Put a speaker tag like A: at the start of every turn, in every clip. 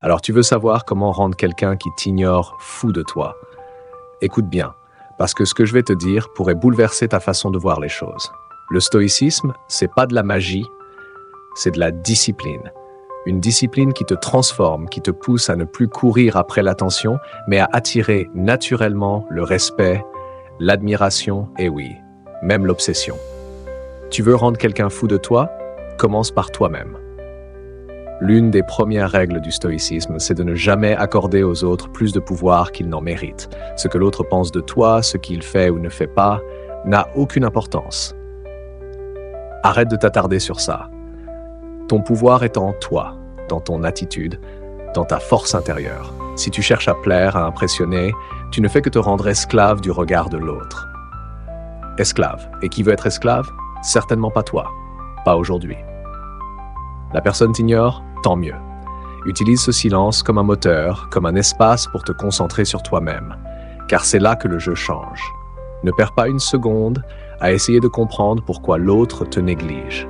A: Alors tu veux savoir comment rendre quelqu'un qui t'ignore fou de toi. Écoute bien, parce que ce que je vais te dire pourrait bouleverser ta façon de voir les choses. Le stoïcisme, c'est pas de la magie, c'est de la discipline. Une discipline qui te transforme, qui te pousse à ne plus courir après l'attention, mais à attirer naturellement le respect, l'admiration et oui, même l'obsession. Tu veux rendre quelqu'un fou de toi? Commence par toi-même. L'une des premières règles du stoïcisme, c'est de ne jamais accorder aux autres plus de pouvoir qu'ils n'en méritent. Ce que l'autre pense de toi, ce qu'il fait ou ne fait pas, n'a aucune importance. Arrête de t'attarder sur ça. Ton pouvoir est en toi, dans ton attitude, dans ta force intérieure. Si tu cherches à plaire, à impressionner, tu ne fais que te rendre esclave du regard de l'autre. Esclave. Et qui veut être esclave? Certainement pas toi. Pas aujourd'hui. La personne t'ignore? Tant mieux. Utilise ce silence comme un moteur, comme un espace pour te concentrer sur toi-même. Car c'est là que le jeu change. Ne perds pas une seconde à essayer de comprendre pourquoi l'autre te néglige.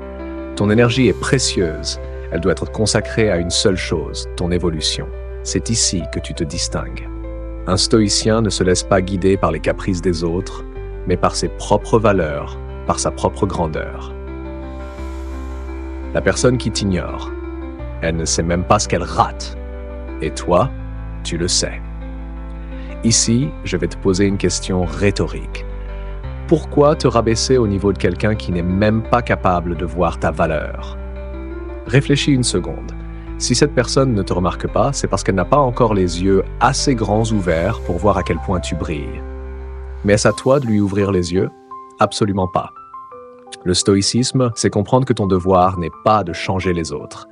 A: Ton énergie est précieuse. Elle doit être consacrée à une seule chose, ton évolution. C'est ici que tu te distingues. Un stoïcien ne se laisse pas guider par les caprices des autres, mais par ses propres valeurs, par sa propre grandeur. La personne qui t'ignore, elle ne sait même pas ce qu'elle rate. Et toi, tu le sais. Ici, je vais te poser une question rhétorique. Pourquoi te rabaisser au niveau de quelqu'un qui n'est même pas capable de voir ta valeur? Réfléchis une seconde. Si cette personne ne te remarque pas, c'est parce qu'elle n'a pas encore les yeux assez grands ouverts pour voir à quel point tu brilles. Mais est-ce à toi de lui ouvrir les yeux? Absolument pas. Le stoïcisme, c'est comprendre que ton devoir n'est pas de changer les autres,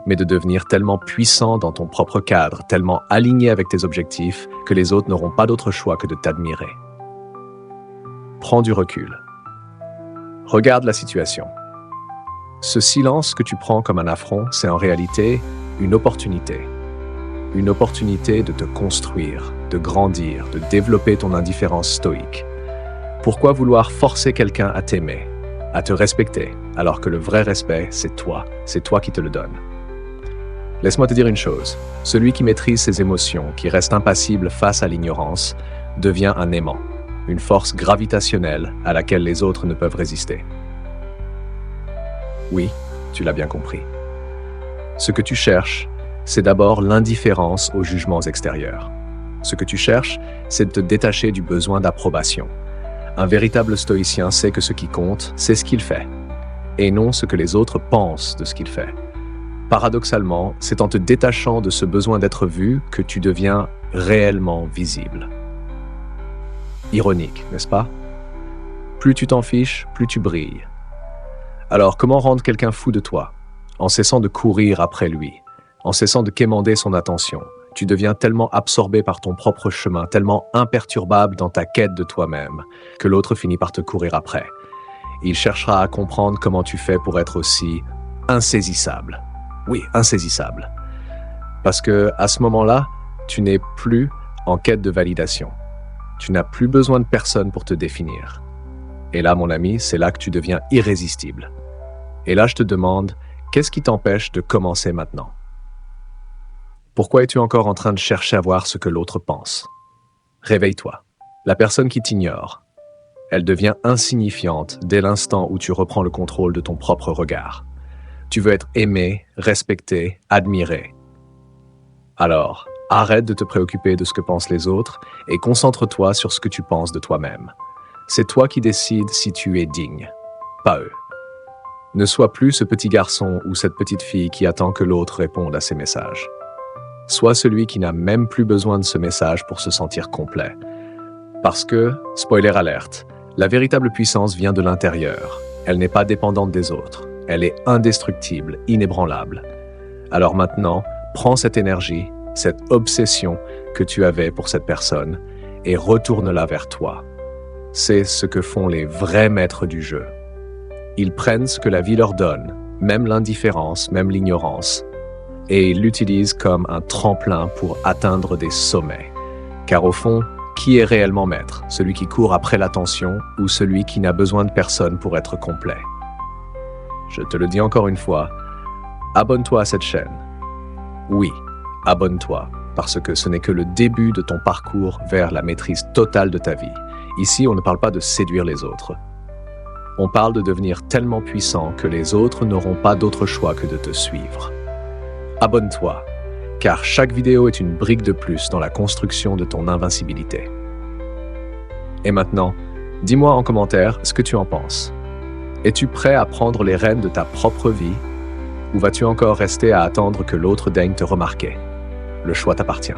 A: mais de devenir tellement puissant dans ton propre cadre, tellement aligné avec tes objectifs, que les autres n'auront pas d'autre choix que de t'admirer. Prends du recul. Regarde la situation. Ce silence que tu prends comme un affront, c'est en réalité une opportunité. Une opportunité de te construire, de grandir, de développer ton indifférence stoïque. Pourquoi vouloir forcer quelqu'un à t'aimer, à te respecter, alors que le vrai respect, c'est toi qui te le donne. Laisse-moi te dire une chose, celui qui maîtrise ses émotions, qui reste impassible face à l'ignorance, devient un aimant, une force gravitationnelle à laquelle les autres ne peuvent résister. Oui, tu l'as bien compris. Ce que tu cherches, c'est d'abord l'indifférence aux jugements extérieurs. Ce que tu cherches, c'est de te détacher du besoin d'approbation. Un véritable stoïcien sait que ce qui compte, c'est ce qu'il fait, et non ce que les autres pensent de ce qu'il fait. Paradoxalement, c'est en te détachant de ce besoin d'être vu que tu deviens réellement visible. Ironique, n'est-ce pas? Plus tu t'en fiches, plus tu brilles. Alors, comment rendre quelqu'un fou de toi? En cessant de courir après lui, en cessant de quémander son attention. Tu deviens tellement absorbé par ton propre chemin, tellement imperturbable dans ta quête de toi-même, que l'autre finit par te courir après. Il cherchera à comprendre comment tu fais pour être aussi insaisissable. Oui, insaisissable. Parce que à ce moment-là, tu n'es plus en quête de validation. Tu n'as plus besoin de personne pour te définir. Et là, mon ami, c'est là que tu deviens irrésistible. Et là, je te demande, qu'est-ce qui t'empêche de commencer maintenant? Pourquoi es-tu encore en train de chercher à voir ce que l'autre pense? Réveille-toi. La personne qui t'ignore, elle devient insignifiante dès l'instant où tu reprends le contrôle de ton propre regard. Tu veux être aimé, respecté, admiré. Alors, arrête de te préoccuper de ce que pensent les autres et concentre-toi sur ce que tu penses de toi-même. C'est toi qui décides si tu es digne, pas eux. Ne sois plus ce petit garçon ou cette petite fille qui attend que l'autre réponde à ses messages. Sois celui qui n'a même plus besoin de ce message pour se sentir complet. Parce que, spoiler alerte, la véritable puissance vient de l'intérieur. Elle n'est pas dépendante des autres. Elle est indestructible, inébranlable. Alors maintenant, prends cette énergie, cette obsession que tu avais pour cette personne et retourne-la vers toi. C'est ce que font les vrais maîtres du jeu. Ils prennent ce que la vie leur donne, même l'indifférence, même l'ignorance, et ils l'utilisent comme un tremplin pour atteindre des sommets. Car au fond, qui est réellement maître? Celui qui court après l'attention ou celui qui n'a besoin de personne pour être complet? Je te le dis encore une fois, abonne-toi à cette chaîne. Oui, Abonne-toi, parce que ce n'est que le début de ton parcours vers la maîtrise totale de ta vie. Ici, on ne parle pas de séduire les autres. On parle de devenir tellement puissant que les autres n'auront pas d'autre choix que de te suivre. Abonne-toi, car chaque vidéo est une brique de plus dans la construction de ton invincibilité. Et maintenant, dis-moi en commentaire ce que tu en penses. Es-tu prêt à prendre les rênes de ta propre vie ou vas-tu encore rester à attendre que l'autre daigne te remarquer? Le choix t'appartient.